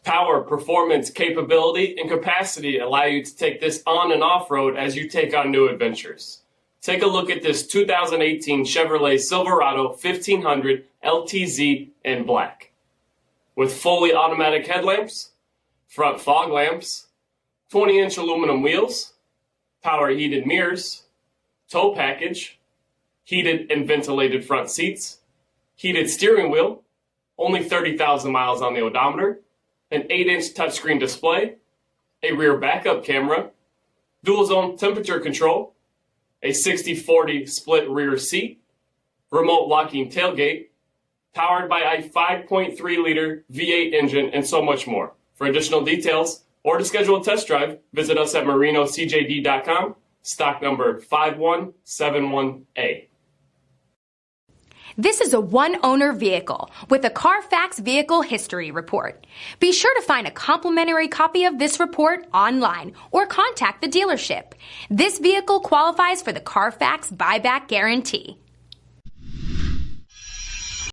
Power, performance, capability, and capacity allow you to take this on and off-road as you take on new adventures. Take a look at this 2018 Chevrolet Silverado 1500 LTZ in black. With fully automatic headlamps, front fog lamps, 20-inch aluminum wheels, power heated mirrors, tow package, heated and ventilated front seats, heated steering wheel, only 30,000 miles on the odometer, an 8-inch touchscreen display, a rear backup camera, dual zone temperature control, a 60/40 split rear seat, remote locking tailgate, powered by a 5.3-liter V8 engine, and so much more. For additional details or to schedule a test drive, visit us at marinocjd.com, stock number 5171A. This is a one-owner vehicle with a CARFAX Vehicle History Report. Be sure to find a complimentary copy of this report online or contact the dealership. This vehicle qualifies for the CARFAX Buyback Guarantee.